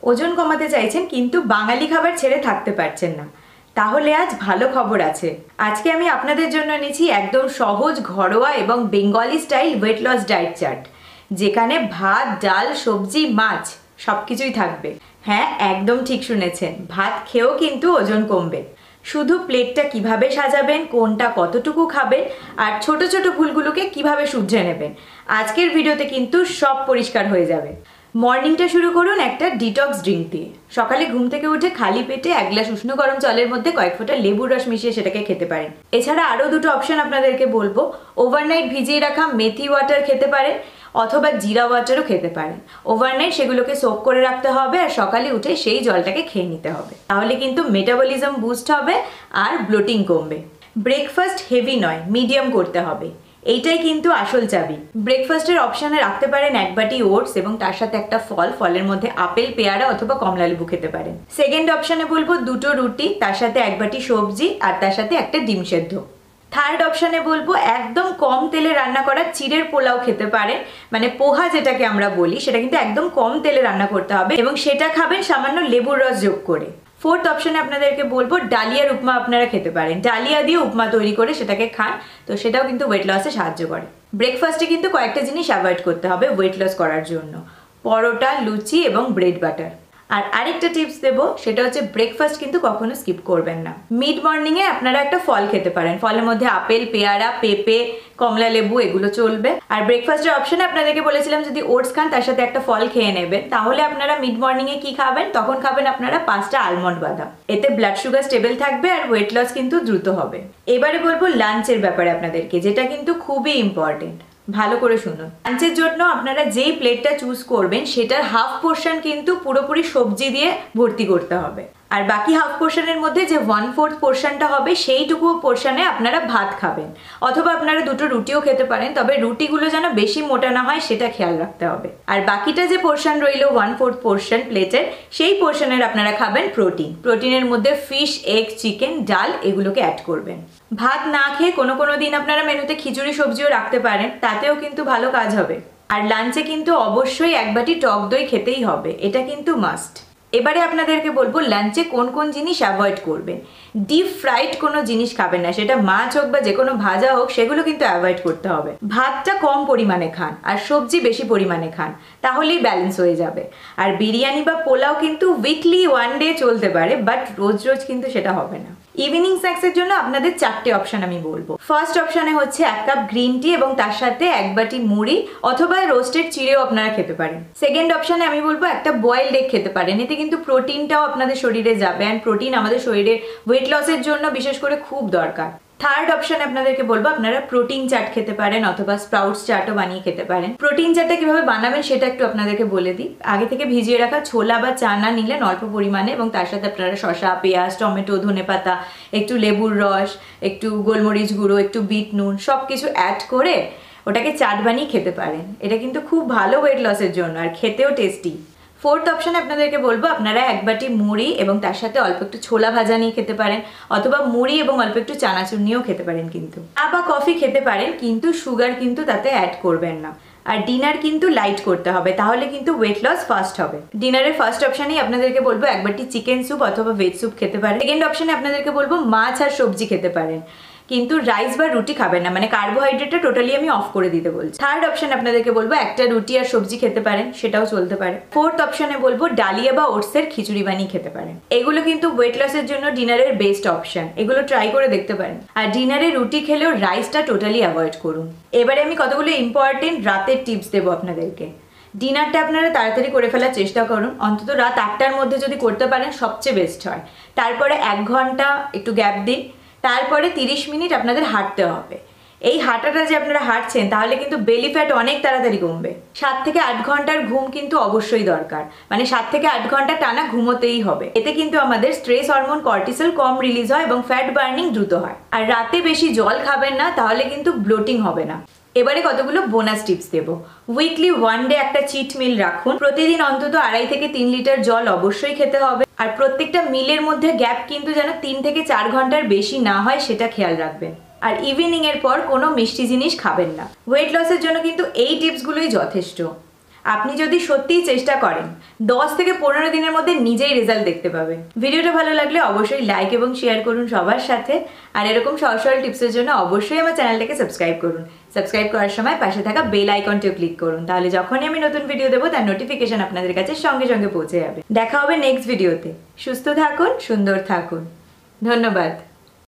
ওজন কমাতে চাইছেন কিন্তু বাঙালি খাবার ছেড়ে থাকতে পারছেন না, তাহলে আজ ভালো খবর আছে। আজকে আমি আপনাদের জন্য এনেছি একদম সহজ, ঘরোয়া এবং Bengali style weight loss diet chart, যেখানে ভাত, ডাল, সবজি, মাছ সবকিছুই থাকবে। হ্যাঁ, একদম ঠিক শুনেছেন, ভাত খেয়েও কিন্তু ওজন কমবে। শুধু প্লেটটা কিভাবে সাজাবেন, কোনটা কতটুকু খাবেন আর ছোট ছোট ভুলগুলোকে কিভাবে শুধরে নেবেন, আজকের ভিডিওতে কিন্তু সব পরিষ্কার হয়ে যাবে। মর্নিংটা শুরু করুন একটা ডিটক্স ড্রিঙ্ক দিয়ে। সকালে ঘুম থেকে উঠে খালি পেটে এক গ্লাস উষ্ণ গরম জলের মধ্যে কয়েক ফোঁটা লেবুর রস মিশিয়ে সেটাকে খেতে পারেন। এছাড়া আরও দুটো অপশন আপনাদেরকে বলবো। ওভারনাইট ভিজিয়ে রাখা মেথি ওয়াটার খেতে পারেন অথবা জিরা ওয়াটারও খেতে পারেন। ওভারনাইট সেগুলোকে সোক করে রাখতে হবে আর সকালে উঠে সেই জলটাকে খেয়ে নিতে হবে। তাহলে কিন্তু মেটাবলিজম বুস্ট হবে আর ব্লোটিং কমবে। ব্রেকফাস্ট হেভি নয়, মিডিয়াম করতে হবে, এইটাই কিন্তু আসল চাবি। ব্রেকফাস্টের অপশানে রাখতে পারেন এক বাটি ওটস এবং তার সাথে একটা ফল, ফলের মধ্যে আপেল, পেয়ারা অথবা কমলা লেবু খেতে পারেন। সেকেন্ড অপশানে বলবো দুটো রুটি, তার সাথে এক বাটি সবজি আর তার সাথে একটা ডিম সেদ্ধ। থার্ড অপশানে বলবো একদম কম তেলে রান্না করা চিড়ের পোলাও খেতে পারেন, মানে পোহা যেটাকে আমরা বলি, সেটা কিন্তু একদম কম তেলে রান্না করতে হবে এবং সেটা খাবেন সামান্য লেবুর রস যোগ করে। ফোর্থ অপশানে আপনাদেরকে বলবো ডালিয়ার উপমা আপনারা খেতে পারেন। ডালিয়া দিয়ে উপমা তৈরি করে সেটাকে খান, তো সেটাও কিন্তু ওয়েট লসে সাহায্য করে। ব্রেকফাস্টে কিন্তু কয়েকটা জিনিস অ্যাভয়েড করতে হবে ওয়েট লস করার জন্য: পরোটা, লুচি এবং ব্রেড বাটার। আর আরেকটা টিপস দেবো, সেটা হচ্ছে ব্রেকফাস্ট কিন্তু কখনো স্কিপ করবেন না। মিড মর্নিংয়ে আপনারা একটা ফল খেতে পারেন, ফলের মধ্যে আপেল, পেয়ারা, পেঁপে, কমলা লেবু এগুলো চলবে। আর ব্রেকফাস্টের অপশনে আপনাদেরকে বলেছিলাম যদি ওটস খান তার সাথে একটা ফল খেয়ে নেবেন, তাহলে আপনারা মিড মর্নিংয়ে কি খাবেন, তখন খাবেন আপনারা 5টা আলমন্ড বাদাম। এতে ব্লাড সুগার স্টেবল থাকবে আর ওয়েট লস কিন্তু দ্রুত হবে। এবারে বলবো লাঞ্চের ব্যাপারে আপনাদেরকে, যেটা কিন্তু খুবই ইম্পর্টেন্ট। ভালো করে শুনুন, লাঞ্চের জন্য আপনারা যেই প্লেটটা চুজ করবেন সেটার হাফ পোর্শন কিন্তু পুরোপুরি সবজি দিয়ে ভর্তি করতে হবে, আর বাকি হাফ পোর্শনের মধ্যে যে 1/4 পোর্শনটা হবে সেইটুকু পোর্শনে আপনারা ভাত খাবেন, অথবা আপনারা দুটো রুটিও খেতে পারেন, তবে রুটিগুলো যেন বেশি মোটা না হয় সেটা খেয়াল রাখতে হবে। আর বাকিটা যে পোর্শন রইল 1/4 পোর্শন প্লেটের, সেই পোর্শনের আপনারা খাবেন প্রোটিনের মধ্যে ফিশ, এগ, চিকেন, ডাল এগুলোকে অ্যাড করবেন। ভাত না খেয়ে কোনো কোনো দিন আপনারা মেনুতে খিচুড়ি সবজিও রাখতে পারেন, তাতেও কিন্তু ভালো কাজ হবে। আর লাঞ্চে কিন্তু অবশ্যই এক বাটি টক দই খেতেই হবে, এটা কিন্তু মাস্ট। এবারে আপনাদেরকে বলবো লাঞ্চে কোন কোন জিনিস অ্যাভয়েড করবেন। ডিপ ফ্রাইড কোনো জিনিস খাবেন না, সেটা মাছ হোক বা যে কোনো ভাজা হোক, সেগুলো কিন্তু অ্যাভয়েড করতে হবে। ভাতটা কম পরিমাণে খান আর সবজি বেশি পরিমাণে খান, তাহলেই ব্যালেন্স হয়ে যাবে। আর বিরিয়ানি বা পোলাও কিন্তু উইকলি 1 ডে চলতে পারে, বাট রোজ রোজ কিন্তু সেটা হবে না। ইভিনিং স্ন্যাক্সের জন্য আপনাদের 4টে অপশন আমি বলবো। ফার্স্ট অপশানে হচ্ছে 1 কাপ গ্রিন টি এবং তার সাথে এক বাটি মুড়ি অথবা রোস্টেড চিড়েও আপনারা খেতে পারেন। সেকেন্ড অপশানে আমি বলবো একটা বয়েলড এগ খেতে পারেন, এতে কিন্তু প্রোটিনটাও আপনাদের শরীরে যাবে, অ্যান্ড প্রোটিন আমাদের শরীরে ওয়েট লসের জন্য বিশেষ করে খুব দরকার। থার্ড অপশানে আপনাদেরকে বলবো আপনারা প্রোটিন চাট খেতে পারেন অথবা স্প্রাউটস চাটও বানিয়ে খেতে পারেন। প্রোটিন চাটটা কিভাবে বানাবেন সেটা একটু আপনাদেরকে বলে দিই। আগে থেকে ভিজিয়ে রাখা ছোলা বা চানা নিলেন অল্প পরিমাণে, এবং তার সাথে আপনারা শসা, পেঁয়াজ, টমেটো, ধনেপাতা, একটু লেবুর রস, একটু গোলমরিচ গুঁড়ো, একটু বিট নুন সব কিছু অ্যাড করে ওটাকে চাট বানিয়ে খেতে পারেন। এটা কিন্তু খুব ভালো ওয়েট লসের জন্য আর খেতেও টেস্টি। ফোর্থ অপশানে আপনাদেরকে বলবো আপনারা এক বাটি মুড়ি এবং তার সাথে অল্প একটু ছোলা ভাজা নিয়ে খেতে পারেন, অথবা মুড়ি এবং অল্প একটু চানাচুর নিয়েও খেতে পারেন। কিন্তু চা বা কফি খেতে পারেন, কিন্তু সুগার কিন্তু তাতে অ্যাড করবেন না। আর ডিনার কিন্তু লাইট করতে হবে, তাহলে কিন্তু ওয়েট লস ফাস্ট হবে। ডিনারের ফার্স্ট অপশানেই আপনাদেরকে বলবো এক বাটি চিকেন স্যুপ অথবা ভেজ স্যুপ খেতে পারেন। সেকেন্ড অপশানে আপনাদেরকে বলবো মাছ আর সবজি খেতে পারেন, কিন্তু রাইস বা রুটি খাবেন না, মানে কার্বোহাইড্রেটটা টোটালি আমি অফ করে দিতে বলছি। থার্ড অপশন আপনাদেরকে বলবো একটা রুটি আর সবজি খেতে পারেন, সেটাও চলতে পারে। ফোর্থ অপশনে বলবো ডালিয়া বা ওটসের খিচুড়ি বানিয়ে খেতে পারেন। এগুলো কিন্তু ওয়েট লসের জন্য ডিনারের বেস্ট অপশন, এগুলো ট্রাই করে দেখতে পারেন। আর ডিনারে রুটি খেলেও রাইসটা টোটালি অ্যাভয়েড করুন। এবারে আমি কতগুলো ইম্পর্টেন্ট রাতের টিপস দেবো আপনাদেরকে। ডিনারটা আপনারা তাড়াতাড়ি করে ফেলার চেষ্টা করুন, অন্তত রাত 8টার মধ্যে যদি করতে পারেন সবচেয়ে বেস্ট হয়। তারপরে 1 ঘন্টা একটু গ্যাপ দিন, তারপরে 30 মিনিট আপনাদের হাঁটতে হবে। এই হাঁটাটা যে আপনারা হাঁটছেন তাহলে কিন্তু বেলি ফ্যাট অনেক তাড়াতাড়ি কমবে। 7 থেকে 8 ঘন্টার ঘুম কিন্তু অবশ্যই দরকার, মানে 7 থেকে 8 ঘন্টা টানা ঘুমোতেই হবে। এতে কিন্তু আমাদের স্ট্রেস হরমোন কর্টিসল কম রিলিজ হয় এবং ফ্যাট বার্নিং দ্রুত হয়। আর রাতে বেশি জল খাবেন না, তাহলে কিন্তু ব্লোটিং হবে না। এবারে কতগুলো বোনাস টিপস দেবো। উইকলি 1 ডে একটা চিট মিল রাখুন, প্রতিদিন অন্তত 2.5 থেকে 3 লিটার জল অবশ্যই খেতে হবে। আর প্রত্যেকটা মিলের মধ্যে গ্যাপ কিন্তু যেন 3 থেকে 4 ঘন্টার বেশি না হয় সেটা খেয়াল রাখবেন। আর ইভিনিং এর পর কোনো মিষ্টি জিনিস খাবেন না। ওয়েট লসের জন্য কিন্তু এই টিপসগুলোই যথেষ্ট। আপনি যদি সত্যিই চেষ্টা করেন 10 থেকে 15 দিনের মধ্যে নিজেই রেজাল্ট দেখতে পাবেন। ভিডিওটা ভালো লাগলে অবশ্যই লাইক এবং শেয়ার করুন সবার সাথে, আর এরকম সহজ সরল টিপসের জন্য অবশ্যই আমার চ্যানেলটাকে সাবস্ক্রাইব করুন। সাবস্ক্রাইব করার সময় পাশে থাকা বেল আইকনটিও ক্লিক করুন, তাহলে যখনই আমি নতুন ভিডিও দেবো তার নোটিফিকেশন আপনাদের কাছে সঙ্গে সঙ্গে পৌঁছে যাবে। দেখা হবে নেক্সট ভিডিওতে। সুস্থ থাকুন, সুন্দর থাকুন। ধন্যবাদ।